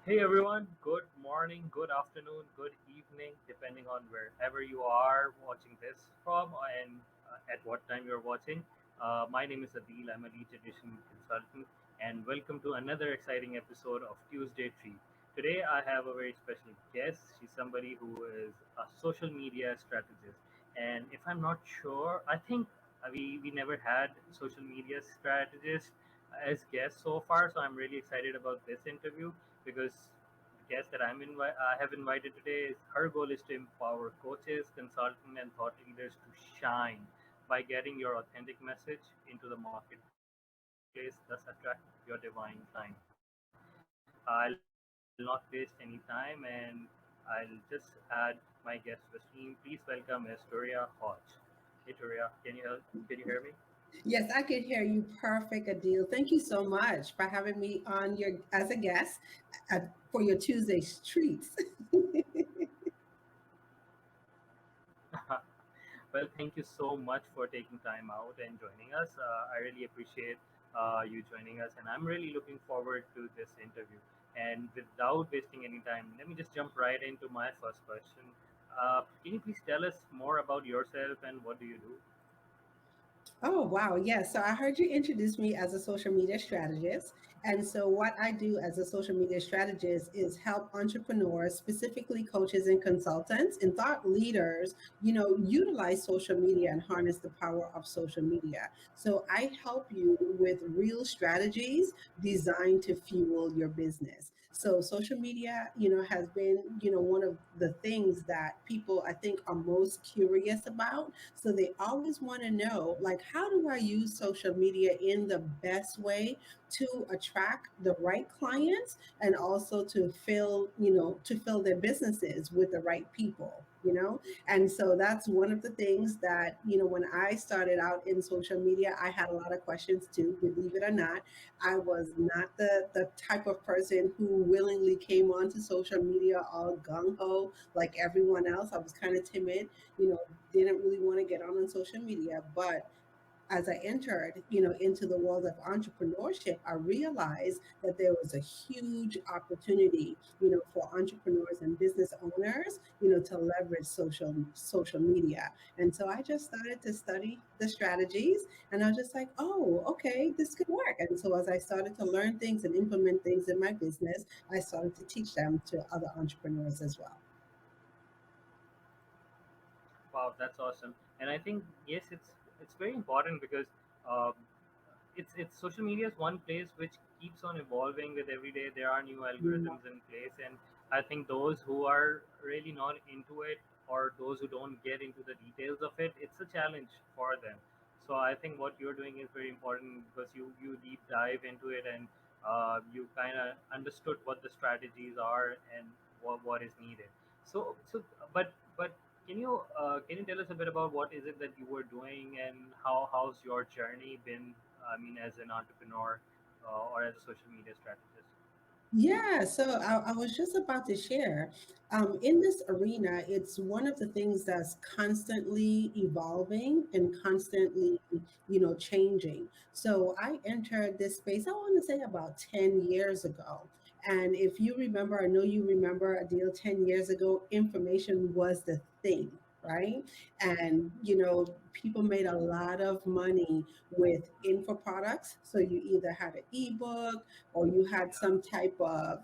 Hey everyone, good morning, good afternoon, good evening, depending on wherever you are watching this from and at what time you're watching. My name is Adil, I'm a lead edition consultant, and welcome to another exciting episode of Tuesday Tree. Today I have a very special guest. She's somebody who is a social media strategist. And if I'm not sure, I think we never had social media strategist as guests so far, so I'm really excited about this interview because the guest that I have invited today is her goal is to empower coaches, consultants, and thought leaders to shine by getting your authentic message into the marketplace, thus attract your divine client. I'll not waste any time and I'll just add my guest to the team. Please welcome Ms. Turiya Hodge. Hey Turiya, can you hear me? Yes, I can hear you perfect, Adil. Thank you so much for having me on your as a guest for your Tuesday treats. Well, thank you so much for taking time out and joining us. I really appreciate you joining us, and I'm really looking forward to this interview. And without wasting any time, let me just jump right into my first question. Can you please tell us more about yourself and what do you do? Oh, wow. Yes. So I heard you introduce me as a social media strategist. And so, what I do as a social media strategist is help entrepreneurs, specifically coaches and consultants and thought leaders, utilize social media and harness the power of social media. So, I help you with real strategies designed to fuel your business. So, social media, has been, one of the things that people I think are most curious about, so they always want to know, like, how do I use social media in the best way to attract the right clients and also to fill their businesses with the right people. And so that's one of the things that, when I started out in social media, I had a lot of questions too, believe it or not. I was not the type of person who willingly came onto social media all gung ho like everyone else. I was kind of timid, you know, didn't really want to get on social media. But as I entered, into the world of entrepreneurship, I realized that there was a huge opportunity, for entrepreneurs and business owners, to leverage social media. And so I just started to study the strategies, and I was just like, oh, okay, this could work. And so as I started to learn things and implement things in my business, I started to teach them to other entrepreneurs as well. Wow, that's awesome. And I think yes, it's very important because um, it's social media is one place which keeps on evolving with every day. There are new Mm. algorithms in place, and I think those who are really not into it or those who don't get into the details of it, it's a challenge for them. So I think what you're doing is very important because you deep dive into it and you kind of understood what the strategies are and what is needed. But can you tell us a bit about what is it that you were doing and how's your journey been? I mean, as an entrepreneur or as a social media strategist. Yeah, so I was just about to share. In this arena, it's one of the things that's constantly evolving and constantly, changing. So I entered this space, I want to say about 10 years ago. And if you remember, I know you remember, a deal 10 years ago, information was the thing, right? And, people made a lot of money with info products. So you either had an ebook or you had Yeah. some type of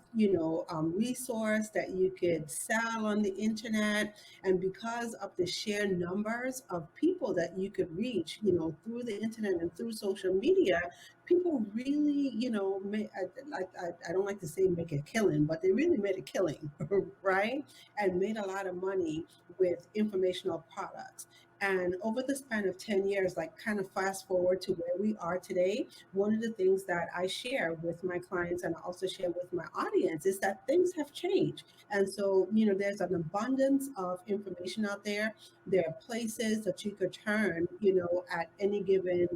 resource that you could sell on the internet. And because of the sheer numbers of people that you could reach, through the internet and through social media, people really, I don't like to say make a killing, but they really made a killing, right? And made a lot of money with informational products. And over the span of 10 years, like, kind of fast forward to where we are today, one of the things that I share with my clients and I also share with my audience is that things have changed. And so, there's an abundance of information out there. There are places that you could turn, at any given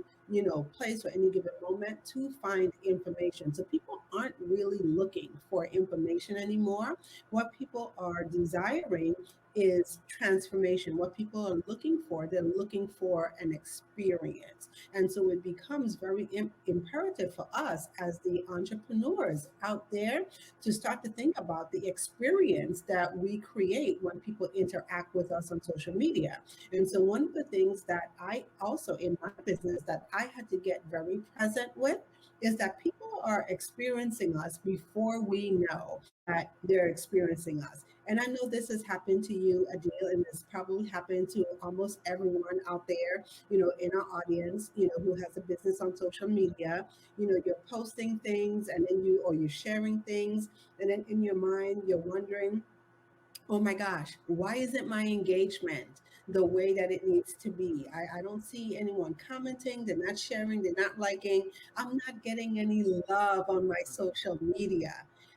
place or any given moment to find information. So people aren't really looking for information anymore. What people are desiring is transformation. What people are looking for, they're looking for an experience. And so it becomes very imperative for us as the entrepreneurs out there to start to think about the experience that we create when people interact with us on social media. And so one of the things that I also in my business that I had to get very present with is that people are experiencing us before we know that they're experiencing us. And I know this has happened to you, Adil, and this probably happened to almost everyone out there, in our audience, who has a business on social media. You're posting things and then you're sharing things, and then in your mind, you're wondering, oh my gosh, why isn't my engagement the way that it needs to be? I don't see anyone commenting, they're not sharing, they're not liking. I'm not getting any love on my social media.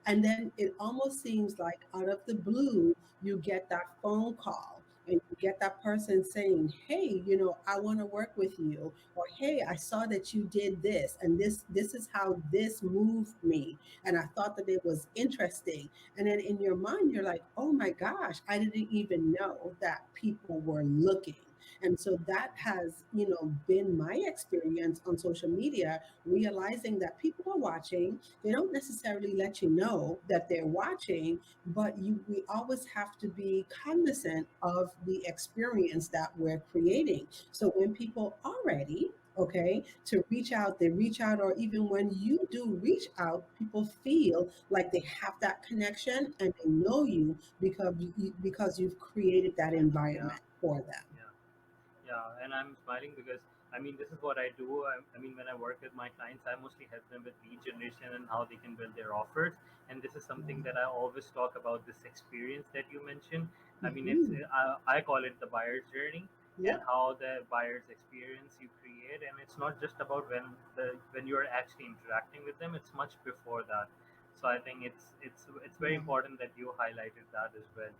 And then it almost seems like out of the blue, you get that phone call and you get that person saying, hey, I want to work with you, or hey, I saw that you did this and this is how this moved me, and I thought that it was interesting. And then in your mind, you're like, oh my gosh, I didn't even know that people were looking. And so that has, been my experience on social media, realizing that people are watching. They don't necessarily let you know that they're watching, but we always have to be cognizant of the experience that we're creating. So when people are ready, okay, to reach out, they reach out, or even when you do reach out, people feel like they have that connection and they know you because you've created that Yeah, environment for them. yeah. Yeah, and I'm smiling because I mean this is what I do. I mean when I work with my clients, I mostly help them with lead generation and how they can build their offers. And this is something that I always talk about, this experience that you mentioned. I mean it's Mhm. I call it the buyer's journey, and Yep. how the buyer's experience you create. And it's not just about when you're actually interacting with them. It's much before that. So I think it's very Yeah. important that you highlighted that as well.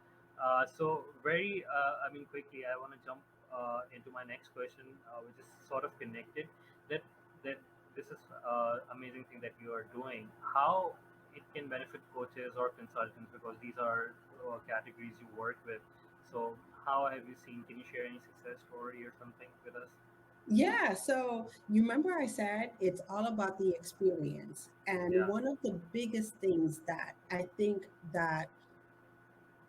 So very, I mean, quickly, I want to jump into my next question, which is sort of connected. That this is amazing thing that you are doing. How it can benefit coaches or consultants, because these are categories you work with. So how have you seen? Can you share any success story or something with us? Yeah, so you remember I said it's all about the experience. And Yeah, one of the biggest things that I think that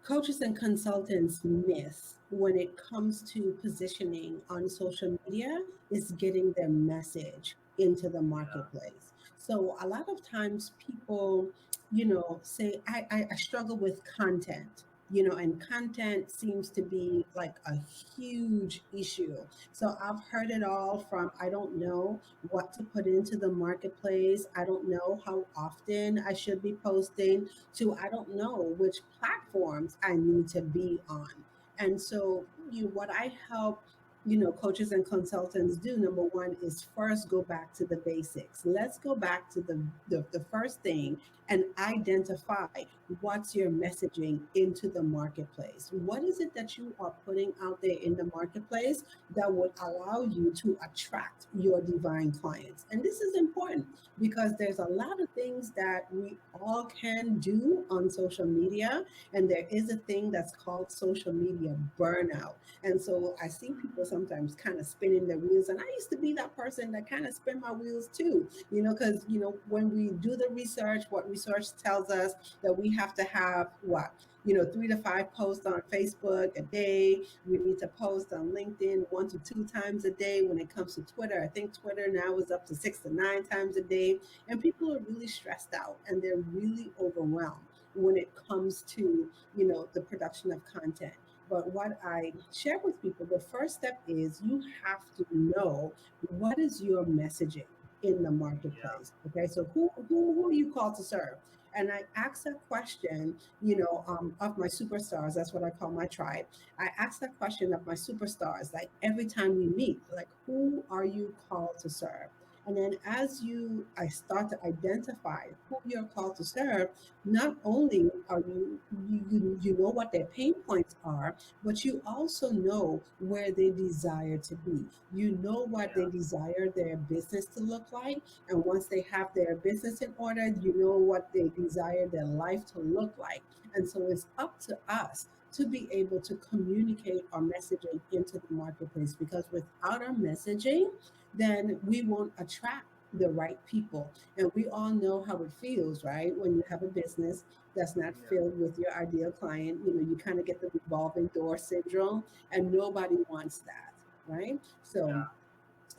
coaches and consultants miss when it comes to positioning on social media is getting their message into the yeah, marketplace. So a lot of times people, say, I struggle with content. And content seems to be like a huge issue. So I've heard it all from I don't know what to put into the marketplace. I don't know how often I should be posting, to I don't know which platforms I need to be on. And so, what I help, coaches and consultants do, number one, is first go back to the basics. Let's go back to the first thing and identify what's your messaging into the marketplace. What is it that you are putting out there in the marketplace that would allow you to attract your divine clients? And this is important because there's a lot of things that we all can do on social media, and there is a thing that's called social media burnout. And so I see people sometimes kind of spinning their wheels, and I used to be that person that kind of spin my wheels too, because when we do the research, what research tells us that we have to have what, 3 to 5 posts on Facebook a day. We need to post on LinkedIn 1 to 2 times a day. When it comes to Twitter, I think Twitter now is up to 6 to 9 times a day. And people are really stressed out and they're really overwhelmed when it comes to, the production of content. But what I share with people, the first step is you have to know what is your messaging in the yeah, marketplace. Okay, so who are you called to serve? And I ask that question, of my superstars. That's what I call my tribe. I ask that question of my superstars, like every time we meet, like, who are you called to serve? And then as I start to identify who you're called to serve, not only are you know what their pain points are, but you also know where they desire to be. You know what they Yeah. desire their business to look like. And once they have their business in order, you know what they desire their life to look like. And so it's up to us to be able to communicate our messaging into the marketplace, because without our messaging, then we won't attract the right people. And we all know how it feels, right? When you have a business that's not Yeah. filled with your ideal client, you kind of get the revolving door syndrome, and nobody wants that, right? So Yeah.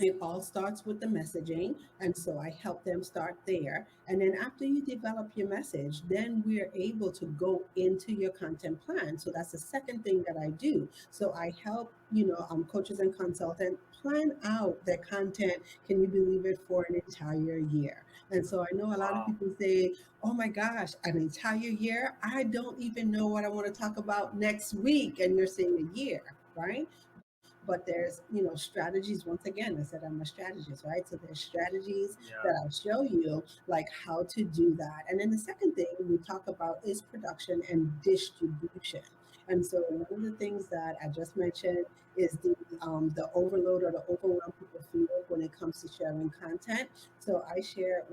it all starts with the messaging. And so I help them start there. And then after you develop your message, then we're able to go into your content plan. So that's the second thing that I do. So I help, coaches and consultants plan out their content. Can you believe it, for an entire year? And so I know a lot of Wow. people say, oh my gosh, an entire year? I don't even know what I want to talk about next week. And you're saying a year, right? But there's, strategies. Once again, I said I'm a strategist, right? So there's strategies Yeah. that I'll show you, like how to do that. And then the second thing we talk about is production and distribution. And so one of the things that I just mentioned is the overload or the overwhelm people feel when it comes to sharing content. So I share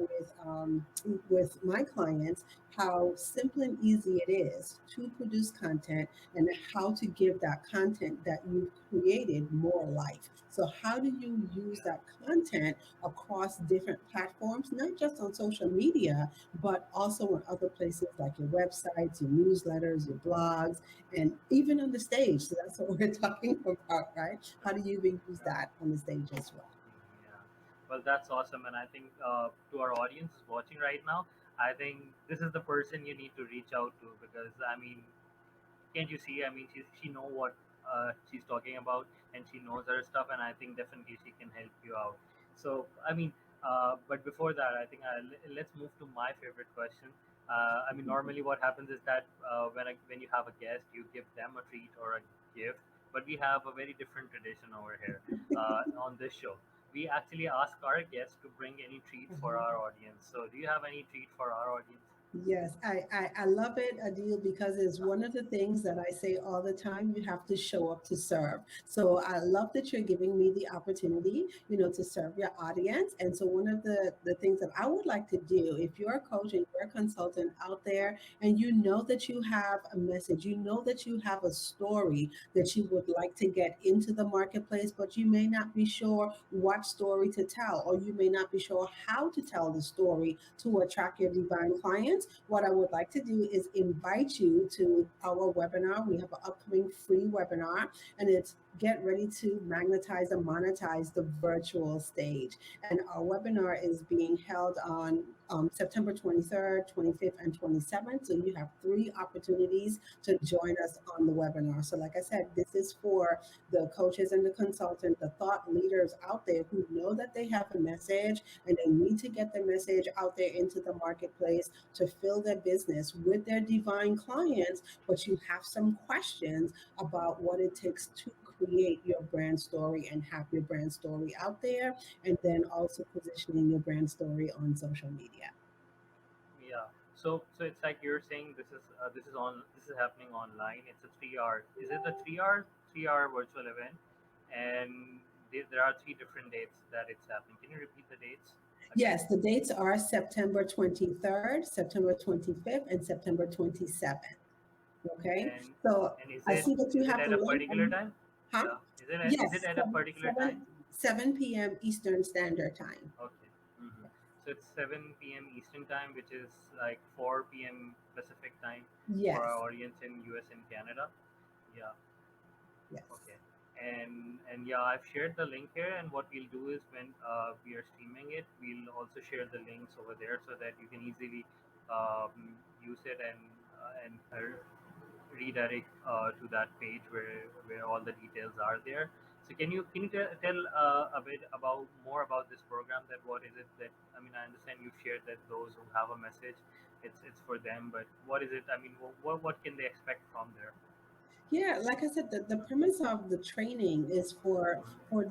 with my clients how simple and easy it is to produce content, and how to give that content that you've created more life. So, how do you use Yeah. that content across different platforms, not just on social media, but also on other places like your websites, your newsletters, your blogs, and even on the stage? So, that's what we're talking about, right? How do you even use Yeah. that on the stage as well? Yeah. Well, that's awesome, and I think to our audience watching right now, I think this is the person you need to reach out to, because I mean, can't you see? I mean, she know what she's talking about, and she knows her stuff, and I think definitely she can help you out. So I mean, but before that, I think let's move to my favorite question. I mean, normally what happens is that when you have a guest, you give them a treat or a gift, but we have a very different tradition over here on this show. We actually ask our guests to bring any treat for Mhm. our audience. So, do you have any treat for our audience? Yes, I love it, Adil, because it's one of the things that I say all the time. You have to show up to serve. So I love that you're giving me the opportunity, to serve your audience. And so one of the things that I would like to do, if you're a coach and you're a consultant out there, and you know that you have a message, you know that you have a story that you would like to get into the marketplace, but you may not be sure what story to tell, or you may not be sure how to tell the story to attract your divine clients, what I would like to do is invite you to our webinar. We have an upcoming free webinar, and it's Get Ready to Magnetize and Monetize the Virtual Stage. And our webinar is being held on September 23rd, 25th, and 27th. So you have three opportunities to join us on the webinar. So, like I said, this is for the coaches and the consultants, the thought leaders out there who know that they have a message and they need to get their message out there into the marketplace to fill their business with their divine clients, but you have some questions about what it takes to create your brand story and have your brand story out there, and then also positioning your brand story on social media. Yeah. So it's like you're saying this is happening online. It's a 3 hour. Is it a 3 hour virtual event? And there are three different dates that it's happening. Can you repeat the dates again? Yes, the dates are September 23rd, September 25th, and September 27th. Okay, And so and I see that you is it have at the a link. particular time? Huh? Yeah. Is it Yes, at a particular time? 7 p.m. Eastern Standard Time. Okay. So it's 7 p.m. Eastern time, which is like 4 p.m. Pacific time for Yes, our audience in US and Canada. Yeah. yes. Okay. And yeah, I've shared the link here, and what we'll do is when we are streaming it, we'll also share the links over there so that you can easily use it and redirect to that page where all the details are there. So can you tell a bit about more about this program? That what is it that I mean? I understand you've shared that those who have a message, it's for them, but what is it? I mean, what can they expect from there? Yeah, like I said, the premise of the training is for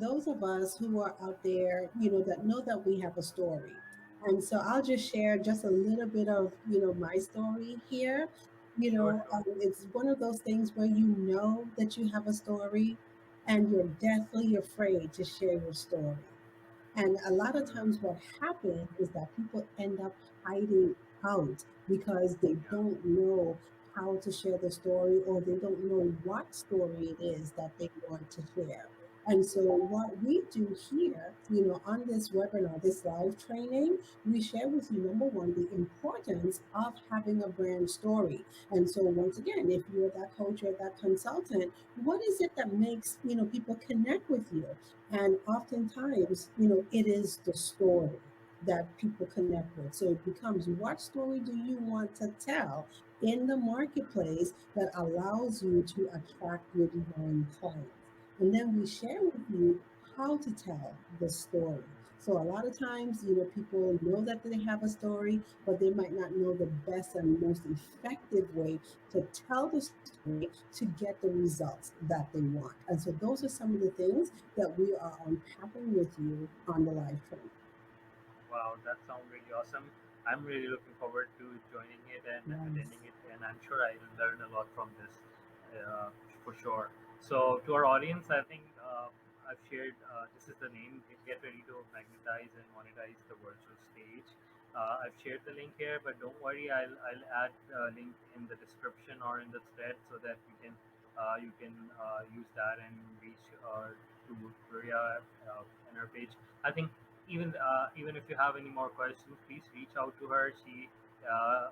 those of us who are out there, that know that we have a story. And so I'll just share just a little bit of, my story here. Sure, sure. It's one of those things where you know that you have a story and you're deathly afraid to share your story. And a lot of times, Mm, what happens is that people end up hiding out because they yeah. don't know how to share the story or they don't know what story it is that they want to share. And so, what we do here, on this webinar, this live training, we share with you number one, the importance of having a brand story. And so, once again, if you're that coach or that consultant, what is it that makes people connect with you? And oftentimes, it is the story that people connect with. So it becomes, what story do you want to tell in the marketplace that allows you to attract your divine clients? And then we share with you how to tell the story. So a lot of times, people know that they have a story, but they might not know the best and most effective way to tell the story to get the results that they want. And so those are some of the things that we are unpacking with you on the live training. Wow, that sounds really awesome. I'm really looking forward to joining it and attending Yes. it, and I'm sure I'll learn a lot from this, uh, for sure. So, to our audience, I think I've shared. This is the name. Get ready to magnetize and monetize the virtual stage. I've shared the link here, but don't worry. I'll add a link in the description or in the thread so that you can use that and reach to Turiya and her page. I think even if you have any more questions, please reach out to her.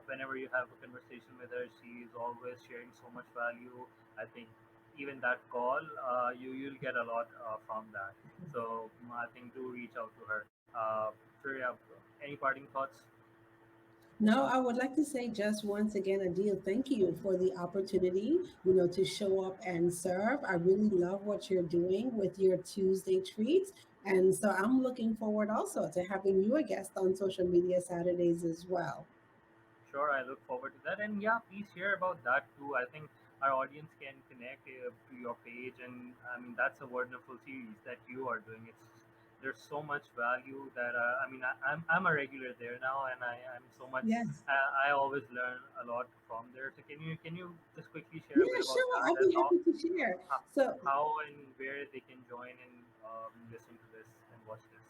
Whenever you have a conversation with her, she is always sharing so much value. I think even that call, you'll get a lot from that. So I think do reach out to her. Sure, yeah. Any parting thoughts? No, I would like to say just once again, Adil, thank you for the opportunity, to show up and serve. I really love what you're doing with your Tuesday treats. And so I'm looking forward also to having you a guest on social media Saturdays as well. Sure, I look forward to that. And yeah, please share about that too. I think our audience can connect to your page, and I mean that's a wonderful series that you are doing. There's so much value that I mean I'm a regular there now, and I'm so much. Yes. I always learn a lot from there. So can you just quickly share a bit Yeah, about sure. that I'll and be happy to share. how, So, how and where they can join and listen to this and watch this?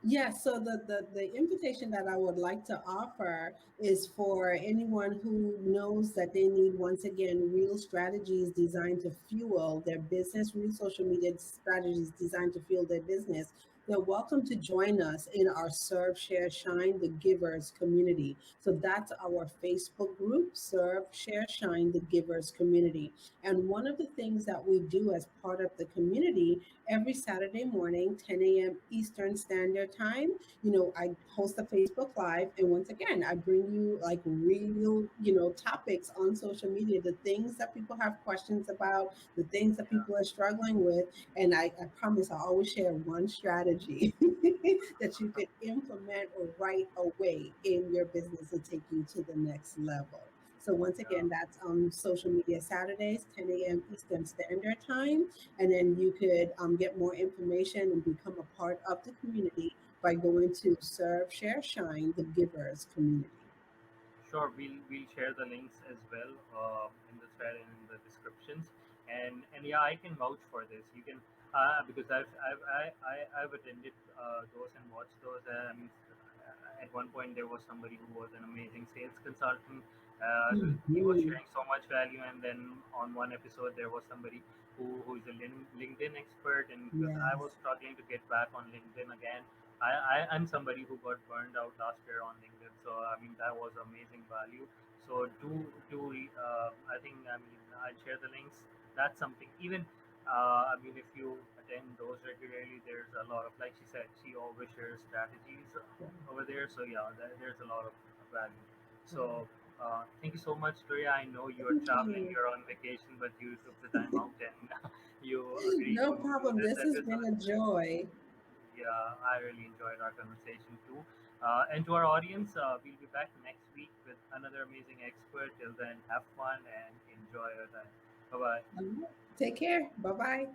yes, so the invitation that I would like to offer is for anyone who knows that they need, once again, real strategies designed to fuel their business, real social media strategies designed to fuel their business. They're welcome to join us in our Serve, Share, Shine, the Givers community. So that's our Facebook group, Serve, Share, Shine, the Givers community. And one of the things that we do as part of the community every Saturday morning, 10 a.m. Eastern Standard Time. I host a Facebook Live, and once again, I bring you like real, topics on social media, the things that people have questions about, the things that Yeah. people are struggling with. And I promise I always share one strategy that you could implement right away in your business to take you to the next level. So once Yeah. again, that's on social media Saturdays, 10 a.m. Eastern Standard Time. And then you could get more information and become a part of the community by going to Serve, Share, Shine, the Givers community. Sure, we'll share the links as well in the thread and in the descriptions. And yeah, I can vouch for this. You can because I've attended those and watched those. At one point there was somebody who was an amazing sales consultant. He was Mhm. sharing so much value, and then on one episode there was somebody who is a LinkedIn expert, and because I was Yes. struggling to get back on LinkedIn again, I'm somebody who got burned out last year on LinkedIn, so I mean that was amazing value. So I think I mean I'll share the links. That's something. Even I mean if you attend those regularly, there's a lot of, like she said, she always shares strategies Yeah. over there. So yeah, there's a lot of value. Wow. So thank you so much, Toria. I know you're Thank traveling, you. you're on vacation, but you took the time out and you agreed No to do problem. this This has been episode. a joy. Yeah, I really enjoyed our conversation too. And to our audience, we'll be back next week with another amazing expert. Till then, have fun and enjoy your time. Bye bye. All right. Take care. Bye bye.